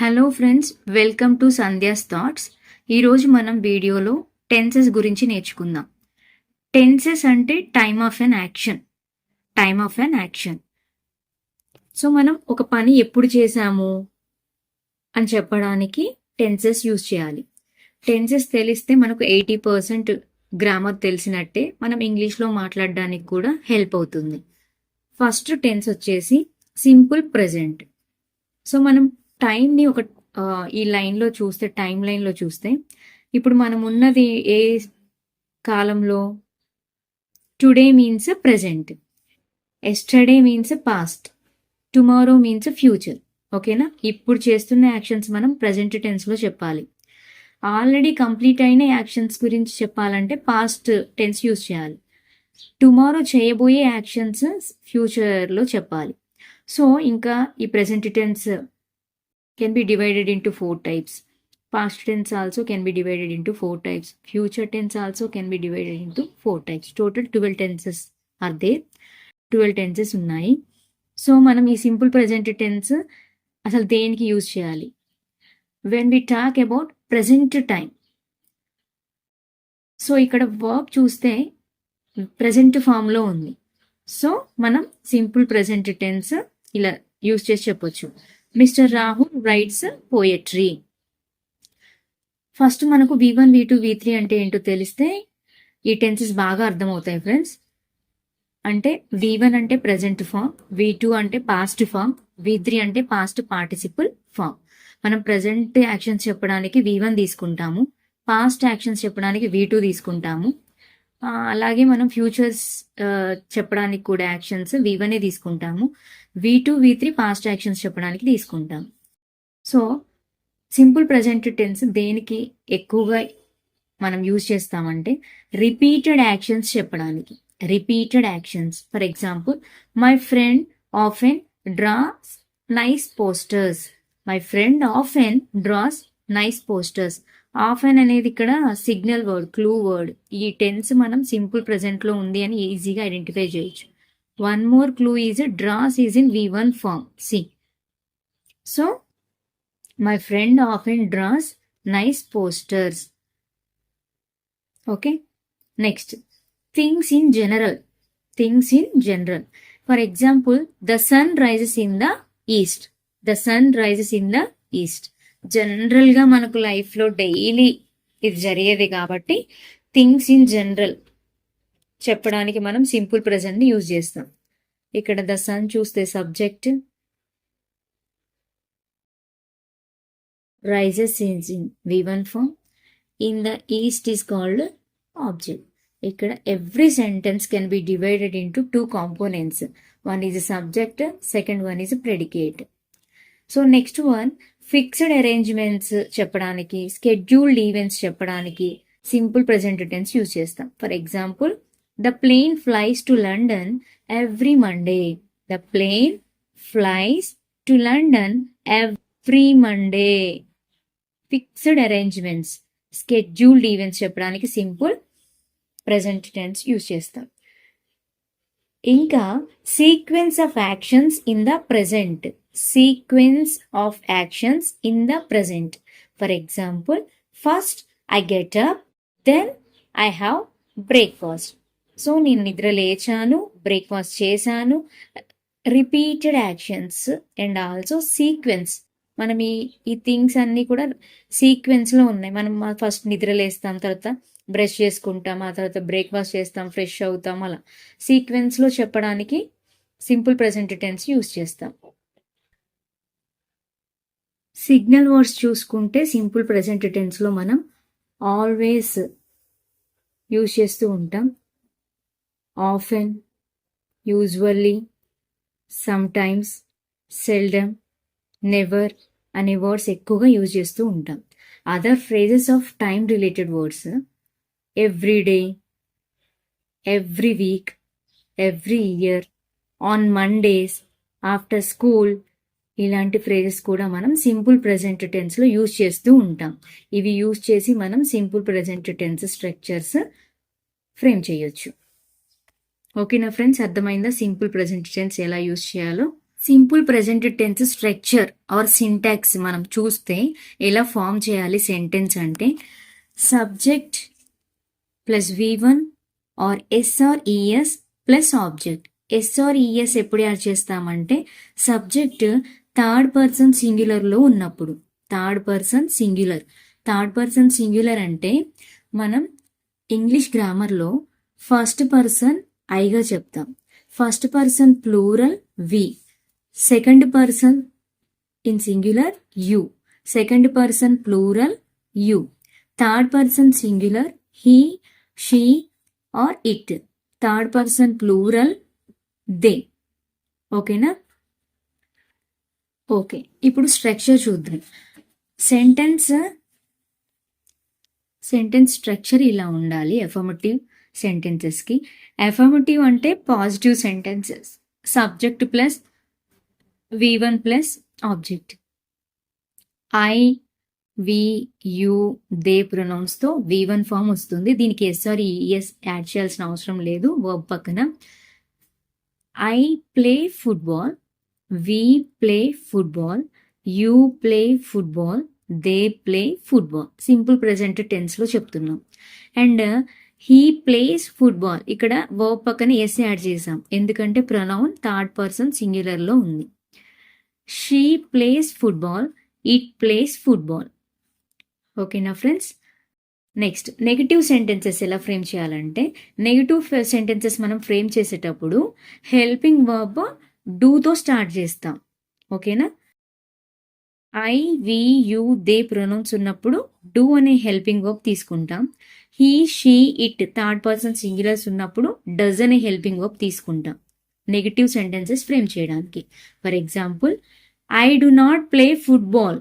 Hello friends, welcome to Sandhya's thoughts. ఈరోజు మనం వీడియోలో టెన్సెస్ గురించి నేర్చుకుందాం. టెన్సెస్ అంటే time of an action. So మనం ఒక పని ఎప్పుడు చేశాము అని చెప్పడానికి టెన్సెస్ యూజ్ చేయాలి. టెన్సెస్ తెలిస్తే మనకు 80% గ్రామర్ తెలిసినట్టే, మనం ఇంగ్లీష్లో మాట్లాడడానికి కూడా హెల్ప్ అవుతుంది. ఫస్ట్ టెన్స్ వచ్చేసి సింపుల్ ప్రెజెంట్. సో మనం టైంని ఒక ఈ లైన్లో చూస్తే, టైం లైన్లో చూస్తే, ఇప్పుడు మనం ఉన్నది ఏ కాలంలో? Today means present, yesterday means past, tomorrow means future. ఓకేనా? ఇప్పుడు చేస్తున్న యాక్షన్స్ మనం ప్రెజెంట్ టెన్స్లో చెప్పాలి. ఆల్రెడీ కంప్లీట్ అయిన యాక్షన్స్ గురించి చెప్పాలంటే పాస్ట్ టెన్స్ యూజ్ చేయాలి. టుమారో చేయబోయే యాక్షన్స్ ఫ్యూచర్లో చెప్పాలి. సో ఇంకా ఈ present tense can be divided into 4 types. Past tense also can be divided into 4 types. Future tense also can be divided into 4 types. Total 12 tenses are there. 12 tenses ఉన్నాయి. So మనం ఈ simple present tense అసలు దేనికి use చేయాలి? When we talk about present time. So ఇక్కడ verb చూస్తే present ఫామ్లో ఉంది. సో మనం సింపుల్ ప్రెజెంట్ టెన్స్ ఇలా యూజ్ చేసి చెప్పొచ్చు. Mister Rahul writes poetry. First మనకు V1, V2, V3 అంటే ఏంటో తెలిస్తే ఈ టెన్సెస్ బాగా అర్థమవుతాయి ఫ్రెండ్స్. అంటే V1 అంటే ప్రెజెంట్ ఫామ్, V2 అంటే పాస్ట్ ఫామ్, V3 అంటే పాస్ట్ పార్టిసిపుల్ ఫామ్. మనం ప్రెజెంట్ యాక్షన్స్ చెప్పడానికి V1 తీసుకుంటాము, పాస్ట్ యాక్షన్స్ చెప్పడానికి V2 తీసుకుంటాము. అలాగే మనం ఫ్యూచర్స్ చెప్పడానికి కూడా యాక్షన్స్ V1 తీసుకుంటాము, V2, V3 పాస్ట్ యాక్షన్స్ చెప్పడానికి తీసుకుంటాం. సో సింపుల్ ప్రెజెంట్ టెన్స్ దేనికి ఎక్కువగా మనం యూజ్ చేస్తామంటే రిపీటెడ్ యాక్షన్స్ చెప్పడానికి. Repeated actions, for example, my friend often draws nice posters. My friend often draws nice posters. Often అనేది ఇక్కడ సిగ్నల్ వర్డ్, క్లూ వర్డ్. ఈ టెన్స్ మనం సింపుల్ ప్రెజెంట్లో ఉంది అని ఈజీగా ఐడెంటిఫై చేయొచ్చు. One more clue is draws is in V1 form. See. So, my friend often draws nice posters. Okay. Next. Things in general. Things in general. For example, the sun rises in the east. The sun rises in the east. General గా మనకు life లో daily ఇది జరిగేది కాబట్టి things in general చెప్పడానికి మనం simple present ని use చేస్తాం. ఇక్కడ ద సన్ చూస్తే subject, rises in V1 form, in the east is called object. ఇక్కడ every sentence can be divided into 2 కాంపోనెంట్స్. One is subject, second one is predicate. So next one, fixed arrangements చెప్పడానికి, scheduled events చెప్పడానికి simple present tense use చేస్తాం. For example, the plane flies to London every Monday. The plane flies to London every Monday. Fixed arrangements, scheduled events చెప్పడానికి simple present tense use చేస్తాం. ఇంకా sequence of actions in the present. Sequence of actions in the present. For example, first I get up, then I have breakfast. So నేను నిద్ర లేచాను, breakfast చేశాను. Repeated actions and also sequence. మనం ఈ things అన్నీ కూడా సీక్వెన్స్లో ఉన్నాయి. మనం ఫస్ట్ నిద్ర లేస్తాం, తర్వాత బ్రష్ చేసుకుంటాం, ఆ తర్వాత బ్రేక్ఫాస్ట్ చేస్తాం, ఫ్రెష్ అవుతాం. అలా సీక్వెన్స్లో చెప్పడానికి సింపుల్ ప్రెజెంట్ టెన్స్ యూజ్ చేస్తాం. సిగ్నల్ వర్డ్స్ చూసుకుంటే సింపుల్ ప్రెజెంట్ టెన్స్లో మనం ఆల్వేస్ యూజ్ చేస్తూ ఉంటాం. Often, usually, sometimes, seldom, never అనే వర్డ్స్ ఎక్కువగా యూజ్ చేస్తూ ఉంటాం. Other phrases of time related words every day, every week, every year, on Mondays, after school, ఇలాంటి ఫ్రేజెస్ కూడా మనం సింపుల్ ప్రెజెంట్ టెన్స్లో యూజ్ చేస్తూ ఉంటాం. ఇవి యూజ్ చేసి మనం simple present tense structures frame చేయొచ్చు. ఓకేనా ఫ్రెండ్స్, అర్థమైందా సింపుల్ ప్రెజెంట్ టెన్స్ ఎలా యూజ్ చేయాలో? Simple present tense structure or syntax మనం చూస్తే ఎలా ఫామ్ చేయాలి సెంటెన్స్ అంటే subject plus V1 or S or ES plus object. S or ES ఎప్పుడు యాడ్ చేస్తామంటే సబ్జెక్ట్ థర్డ్ పర్సన్ సింగ్యులర్లో ఉన్నప్పుడు. థర్డ్ పర్సన్ సింగ్యులర్ అంటే మనం ఇంగ్లీష్ గ్రామర్లో ఫస్ట్ పర్సన్ ఐగా చెప్తాం, first person plural we, second person in singular you, second person plural you, third person singular he, she or it, third person plural they. ఓకేనా? Okay, ఇప్పుడు structure చూద్దాం. Sentence structure ఇలా ఉండాలి affirmative సెంటెన్సెస్కి. Affirmative అంటే positive sentences, subject plus V1 plus object. I, we, you, they ప్రొనౌన్స్తో V1 form వస్తుంది. దీనికి ఎస్ ఆర్ ఈఎస్ యాడ్ చేయాల్సిన అవసరం లేదు వర్బ్ పక్కన. I play football, we play football, you play football, they play football. Simple present టెన్స్లో చెప్తున్నాం. And he plays football, ఇక్కడ వర్బ్ పక్కన ఎస్ యాడ్ చేసాం ఎందుకంటే ప్రొనౌన్ థర్డ్ పర్సన్ సింగ్యులర్లో ఉంది. She plays football, it plays football. ఓకేనా ఫ్రెండ్స్? నెక్స్ట్ నెగిటివ్ సెంటెన్సెస్ ఎలా ఫ్రేమ్ చేయాలంటే నెగిటివ్ సెంటెన్సెస్ మనం ఫ్రేమ్ చేసేటప్పుడు హెల్పింగ్ వర్బ్ డూతో స్టార్ట్ చేస్తాం. ఓకేనా? I, we, you, they pronouns ఉన్నప్పుడు డూ అనే హెల్పింగ్ వర్బ్ తీసుకుంటాం. He, she, it third person singulars ఉన్నప్పుడు డస్ అనే హెల్పింగ్ వర్బ్ తీసుకుంటాం నెగిటివ్ సెంటెన్సెస్ ఫ్రేమ్ చేయడానికి. For example, I do not play football,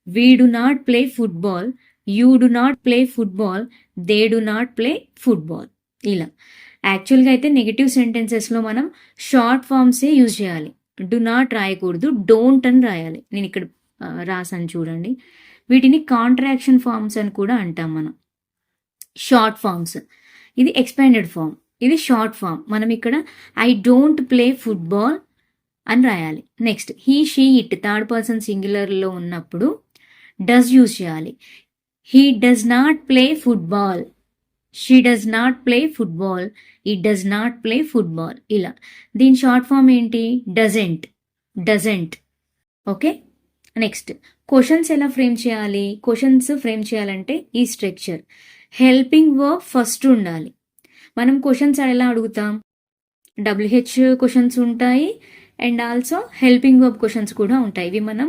we do not play football, you do not play football, they do not play football. ఇలా యాక్చువల్గా అయితే negative సెంటెన్సెస్లో మనం short ఫామ్సే use చేయాలి. Do not రాయకూడదు, don't అని రాయాలి. నేను ఇక్కడ రాసాను చూడండి. వీటిని కాంట్రాక్షన్ ఫార్మ్స్ అని కూడా అంటాం మనం. షార్ట్ ఫార్మ్స్, ఇది ఎక్స్పాండెడ్ ఫామ్, ఇది షార్ట్ ఫామ్. మనం ఇక్కడ ఐ డోంట్ ప్లే ఫుట్బాల్ అని రాయాలి. Next he, she, it third person సింగులర్లో ఉన్నప్పుడు డస్ యూజ్ చేయాలి. He does not play football, she does not play football, it does not play football. ఇలా దీని షార్ట్ ఫామ్ ఏంటి? డజంట్. ఓకే, నెక్స్ట్ క్వశ్చన్స్ ఎలా frame చేయాలి? క్వశ్చన్స్ ఫ్రేమ్ చేయాలంటే ఈ స్ట్రక్చర్ హెల్పింగ్ వర్బ్ ఫస్ట్ ఉండాలి. మనం క్వశ్చన్స్ ఎలా అడుగుతాం? WH క్వశ్చన్స్ ఉంటాయి and also helping verb questions కూడా ఉంటాయి. ఇవి మనం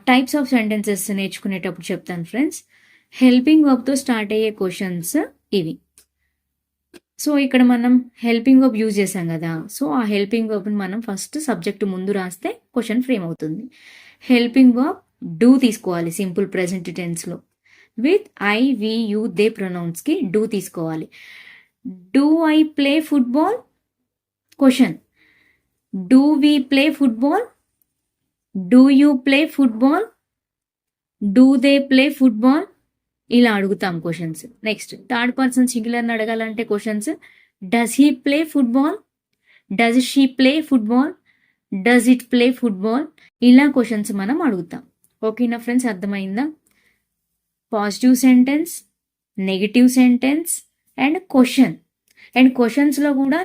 టైప్స్ ఆఫ్ సెంటెన్సెస్ నేర్చుకునేటప్పుడు చెప్తాను ఫ్రెండ్స్. హెల్పింగ్ వర్బ్తో స్టార్ట్ అయ్యే క్వశ్చన్స్ ఇవి. సో ఇక్కడ మనం హెల్పింగ్ వర్బ్ యూజ్ చేసాం కదా, సో ఆ హెల్పింగ్ వర్బ్ని మనం ఫస్ట్ సబ్జెక్ట్ ముందు రాస్తే క్వశ్చన్ ఫ్రేమ్ అవుతుంది. హెల్పింగ్ వర్బ్ డూ తీసుకోవాలి సింపుల్ ప్రెజెంట్ టెన్స్లో. With I, we, you, they ప్రొనౌన్స్కి డూ తీసుకోవాలి. Do I play football? Question. Do we play football? Do you play football? Do they play football? ఇలా అడుగుతాం questions. Next third person సింగులర్ని అడగాలంటే questions does he play football? Does she play football? Does it play football? ఇలా questions మనం అడుగుతాం. ఓకేనా friends, అర్థమైందా? Positive sentence, negative sentence and question. And క్వశ్చన్స్లో కూడా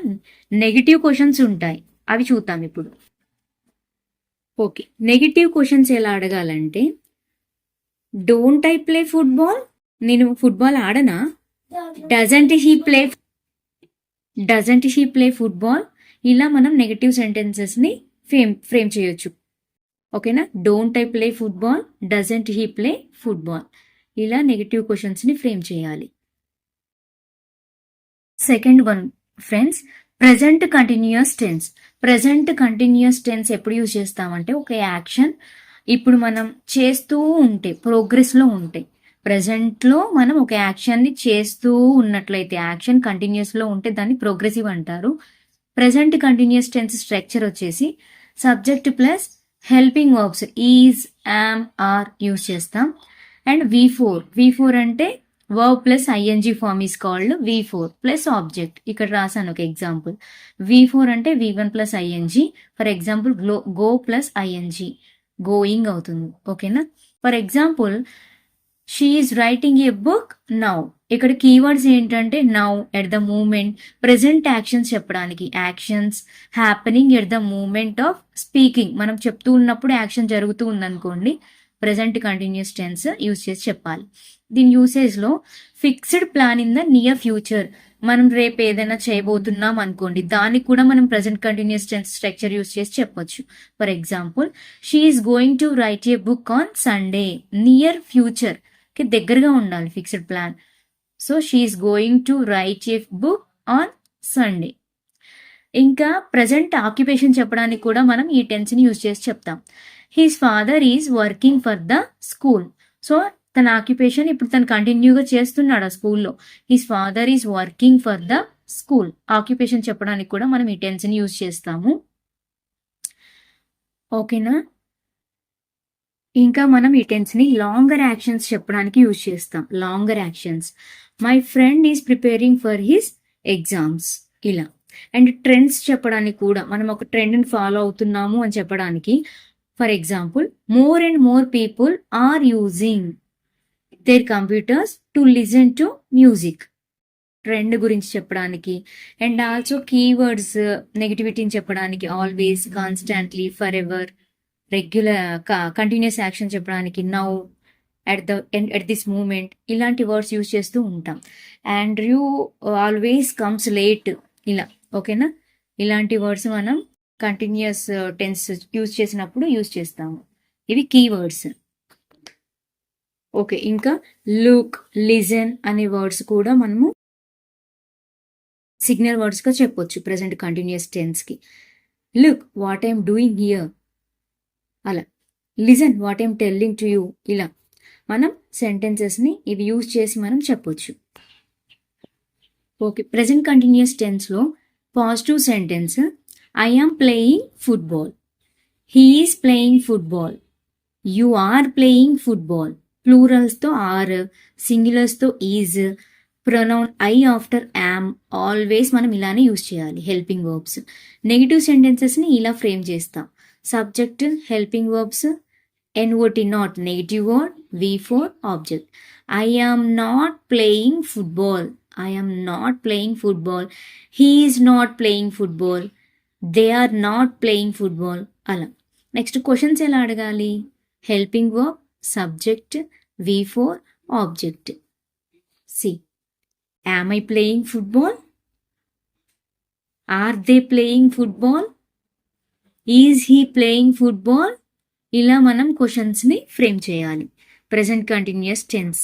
నెగిటివ్ క్వశ్చన్స్ ఉంటాయి, అవి చూద్దాం ఇప్పుడు. ఓకే, నెగిటివ్ క్వశ్చన్స్ ఎలా అడగాలంటే డోంట్ ఐ ప్లే ఫుట్బాల్? నేను ఫుట్బాల్ ఆడనా? Doesn't he play football? ఇలా మనం నెగిటివ్ సెంటెన్సెస్ని ఫ్రేమ్ చేయొచ్చు. ఓకేనా? Don't I play football, doesn't he play football, ఇలా నెగిటివ్ క్వశ్చన్స్ని ఫ్రేమ్ చేయాలి. Second one friends, present continuous tense. Present continuous tense ఎప్పుడు యూజ్ చేస్తామంటే ఒక యాక్షన్ ఇప్పుడు మనం చేస్తూ ఉంటే ప్రోగ్రెస్లో ఉంటే, ప్రెజెంట్లో మనం ఒక యాక్షన్ని చేస్తూ ఉన్నట్లయితే యాక్షన్ కంటిన్యూస్లో ఉంటే దాన్ని ప్రోగ్రెసివ్ అంటారు. ప్రెజెంట్ కంటిన్యూస్ టెన్స్ స్ట్రక్చర్ వచ్చేసి subject plus helping verbs is, am, are use చేస్తాం. అండ్ V4 అంటే verb plus ing form is called V4 plus object. ఇక్కడ రాసాను ఒక ఎగ్జాంపుల్. V4 అంటే V1 plus ing. For example go plus ing. Going అవుతుంది. ఓకేనా? For example she is writing a book now. ఇక్కడ keywords ఏంటంటే now, at the moment, present actions చెప్పడానికి, actions happening at the moment of speaking. మనం చెప్తూ ఉన్నప్పుడు action జరుగుతూ ఉందనుకోండి, ప్రెసెంట్ కంటిన్యూస్ టెన్స్ యూజ్ చేసి చెప్పాలి. దీని యూసేజ్లో fixed plan in the near future. మనం రేపు ఏదైనా చేయబోతున్నాం అనుకోండి, దానికి కూడా మనం present continuous tense structure use చేసి చెప్పొచ్చు. For example she is going to write a book on Sunday. Near future కి దగ్గరగా ఉండాలి fixed plan. So she is going to write a book on Sunday. ఇంకా ప్రజెంట్ ఆక్యుపేషన్ చెప్పడానికి కూడా మనం ఈ టెన్స్ ని యూజ్ చేసి చెప్తాం. His father is working for the school. So తన ఆక్యుపేషన్ ఇప్పుడు తను కంటిన్యూగా చేస్తున్నాడు ఆ స్కూల్లో. His father is working for the school. Occupation చెప్పడానికి కూడా మనం ఈ టెన్స్ ని యూజ్ చేస్తాము. ఓకేనా? ఇంకా మనం ఈ టెన్స్ ని లాంగర్ యాక్షన్స్ చెప్పడానికి యూజ్ చేస్తాం. Longer actions, my friend is preparing for his exams, ఇలా. అండ్ ట్రెండ్స్ చెప్పడానికి కూడా మనం ఒక ట్రెండ్ ని ఫాలో అవుతున్నాము అని చెప్పడానికి, for example more and more people are using their computers to listen to music. Trend గురించి చెప్పడానికి. అండ్ ఆల్సో కీవర్డ్స్ నెగిటివిటీని చెప్పడానికి, always, constantly, forever, regular, continuous action చెప్పడానికి, నౌ, ఎట్ దిస్ మూమెంట్, ఇలాంటి వర్డ్స్ యూజ్ చేస్తూ ఉంటాం. And you always comes late, ఇలా. ఓకేనా? ఇలాంటి వర్డ్స్ మనం కంటిన్యూస్ టెన్స్ యూజ్ చేసినప్పుడు యూజ్ చేస్తాము. ఇవి కీవర్డ్స్. ఓకే, ఇంకా లుక్, లిజన్ అనే వర్డ్స్ కూడా మనము సిగ్నల్ వర్డ్స్ గా చెప్పొచ్చు ప్రెసెంట్ కంటిన్యూస్ టెన్స్ కి. Look what I'm doing here, అలా. Listen what I'm telling to you, ఇలా. మనం సెంటెన్సెస్ ని ఇవి యూజ్ చేసి మనం చెప్పొచ్చు. ఓకే, ప్రెసెంట్ కంటిన్యూస్ టెన్స్ లో positive sentence, I am playing football, he is playing football, you are playing football. Plurals తో ఆర్, సింగులర్స్ తో is, pronoun I after am, always మనం ఇలానే యూజ్ చేయాలి. Helping verbs. నెగిటివ్ సెంటెన్సెస్ ని ఇలా frame చేస్తాం. Subject, helping verbs, N O T not, negative word, V4 object. I am not playing football, I am not playing football, he is not playing football, they are not playing football, అలా. Next questions ఎలా అడగాలి? Helping verb, subject, V4 object. See, am I playing football? Are they playing football? Is he playing football? ఇలా మనం questions ని frame చేయాలి present continuous tense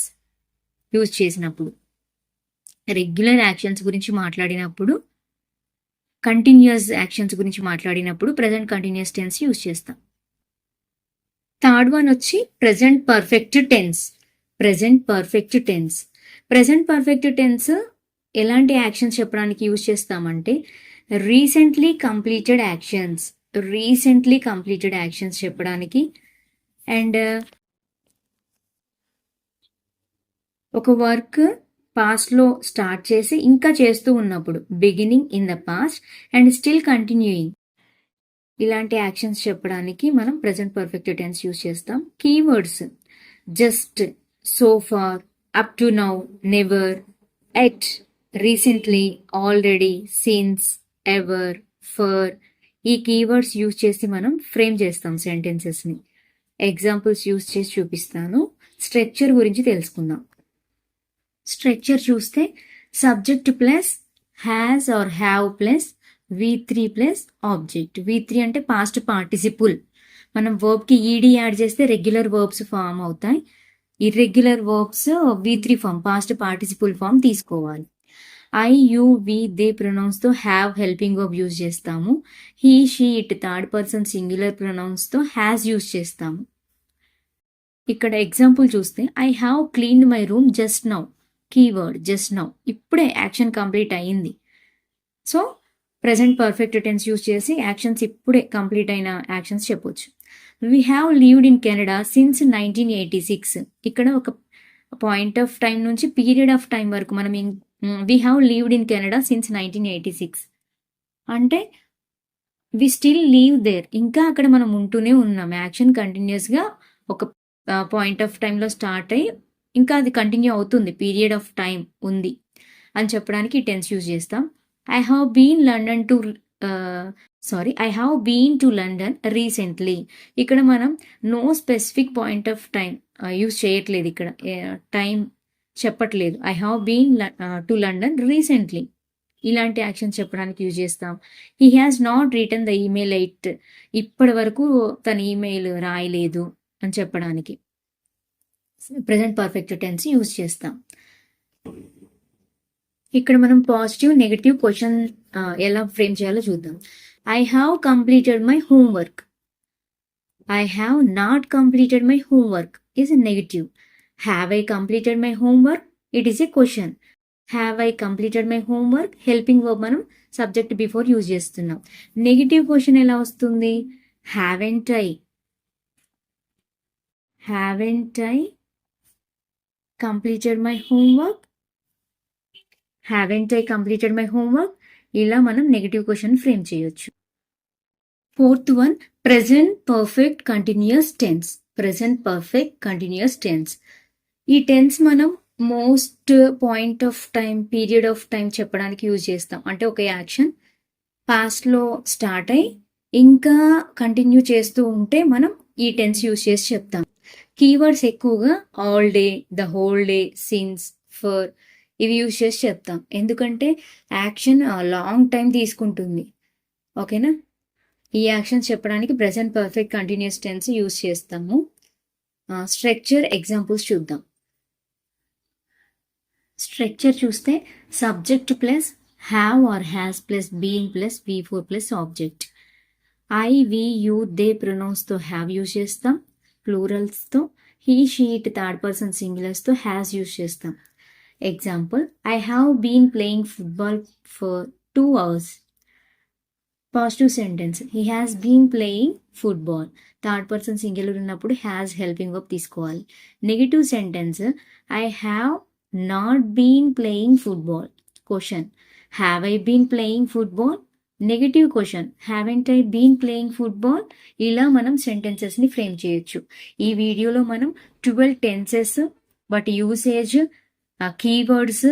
use చేసినప్పుడు. Regular actions గురించి మాట్లాడినప్పుడు, కంటిన్యూస్ యాక్షన్స్ గురించి మాట్లాడినప్పుడు ప్రెసెంట్ కంటిన్యూస్ టెన్స్ యూజ్ చేస్తాం. థర్డ్ వన్ వచ్చి present perfect tense. Present perfect tense. Present perfect tense ఎలాంటి యాక్షన్స్ చెప్పడానికి యూజ్ చేస్తామంటే, recently completed actions, recently completed actions చెప్పడానికి. అండ్ ఒక వర్క్ పాస్ట్ లో స్టార్ట్ చేసి ఇంకా చేస్తూ ఉన్నప్పుడు, beginning in the past and still continuing, ఇలాంటి యాక్షన్స్ చెప్పడానికి మనం ప్రెసెంట్ పర్ఫెక్ట్ టెన్స్ యూజ్ చేస్తాం. Keywords just, so far, up to now, never, at, recently, already, since, ever, for, ఈ కీవర్డ్స్ యూజ్ చేసి మనం ఫ్రేమ్ చేస్తాం సెంటెన్సెస్ ని. ఎగ్జాంపుల్స్ యూజ్ చేసి చూపిస్తాను. స్ట్రక్చర్ గురించి తెలుసుకుందాం. స్ట్రక్చర్ చూస్తే subject plus has or have plus V3 plus object. V3 అంటే పాస్ట్ పార్టిసిపుల్. మనం వర్బ్ కి ఈడీ యాడ్ చేస్తే రెగ్యులర్ వర్బ్స్ ఫామ్ అవుతాయి. Irregular verbs V3 form, past participle form తీసుకోవాలి. I, you, we, they pronouns తో have helping verb use చేస్తాము. He, she, it third person singular pronouns తో has use చేస్తాము. ఇక్కడ example చూస్తే I have cleaned my room just now. Keyword just now, ఇప్పుడే action complete అయ్యింది. So present perfect tense use చేసి actions ఇప్పుడే complete అయిన యాక్షన్స్ చెప్పొచ్చు. We have lived in Canada since 1986. ఇక్కడ ఒక పాయింట్ ఆఫ్ టైం నుంచి పీరియడ్ ఆఫ్ టైం వరకు మనం we have lived in Canada since 1986 అంటే వి స్టిల్ లీవ్ దేర్, ఇంకా అక్కడ మనం ఉంటూనే ఉన్నాం. యాక్షన్ కంటిన్యూస్గా ఒక పాయింట్ ఆఫ్ టైంలో స్టార్ట్ అయ్యి ఇంకా అది కంటిన్యూ అవుతుంది, పీరియడ్ ఆఫ్ టైం ఉంది అని చెప్పడానికి ఈ టెన్స్ యూజ్ చేస్తాం. I have been to London recently. ఇక్కడ మనం no specific point of time use చేయట్లేదు, ఇక్కడ టైం చెప్పట్లేదు. I have been to London recently ఇలాంటి యాక్షన్ చెప్పడానికి యూజ్ చేస్తాం. He has not return the email yet, ఇప్పటి వరకు తన ఈమెయిల్ రాయలేదు అని చెప్పడానికి ప్రెజెంట్ పర్ఫెక్ట్ టెన్స్ యూజ్ చేస్తాం. ఇక్కడ మనం పాజిటివ్ నెగటివ్ క్వశ్చన్ ఎలా ఫ్రేమ్ చేయాలో చూద్దాం. I have completed my homework. I have not completed my homework is a negative. Have I completed my homework, it is a question. Have I completed my homework helping verb మనం subject before use చేస్తున్నాం. Negative question ఎలా వస్తుంది? Haven't I completed my homework, haven't I completed my homework, ఇలా మనం negative question frame చేయొచ్చు. Fourth one, present perfect continuous tense. Present perfect continuous tense, ఈ tense మనం most point of time period of time చెప్పడానికి use చేస్తాం. అంటే ఒక action పాస్ట్లో స్టార్ట్ అయ్యి ఇంకా కంటిన్యూ చేస్తూ ఉంటే మనం ఈ టెన్స్ యూజ్ చేసి చెప్తాం. కీవర్డ్స్ ఎక్కువగా all day, the whole day, since, for ఇవి యూజ్ చేసి చెప్తాం. ఎందుకంటే యాక్షన్ లాంగ్ టైం తీసుకుంటుంది. ఓకేనా? ఈ యాక్షన్ చెప్పడానికి present perfect continuous tense use చేస్తాము. స్ట్రక్చర్ ఎగ్జాంపుల్స్ చూద్దాం. స్ట్రక్చర్ చూస్తే subject plus have or has plus been plus V4 plus object. I, we, you, they ప్రొనౌన్స్తో హ్యావ్ యూజ్ చేస్తాం. ప్లూరల్స్తో he, she, it third person సింగులర్స్తో has use చేస్తాం. Example, I have been playing football for 2 hours. Positive sentence, he has been playing football. Third person singular ఉన్నప్పుడు has helping verb తీసుకోవాలి. Negative sentence, I have not been playing football. Question, have I been playing football? Negative question, haven't I been playing football? ఇలా మనం సెంటెన్సెస్ని frame చేయొచ్చు. ఈ వీడియోలో మనం 12 tenses, వాటి usage, keywords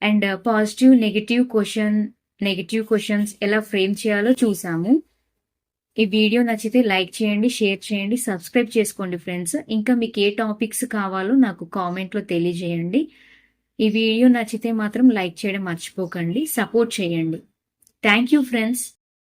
and positive negative questions ఎలా frame చేయాలో చూసాము. ఈ వీడియో నచ్చితే లైక్ చేయండి, షేర్ చేయండి, సబ్స్క్రైబ్ చేసుకోండి ఫ్రెండ్స్. ఇంకా మీకు ఏ టాపిక్స్ కావాలో నాకు కామెంట్లో తెలియజేయండి. ఈ వీడియో నచ్చితే మాత్రం లైక్ చేయడం మర్చిపోకండి, సపోర్ట్ చేయండి. Thank you friends.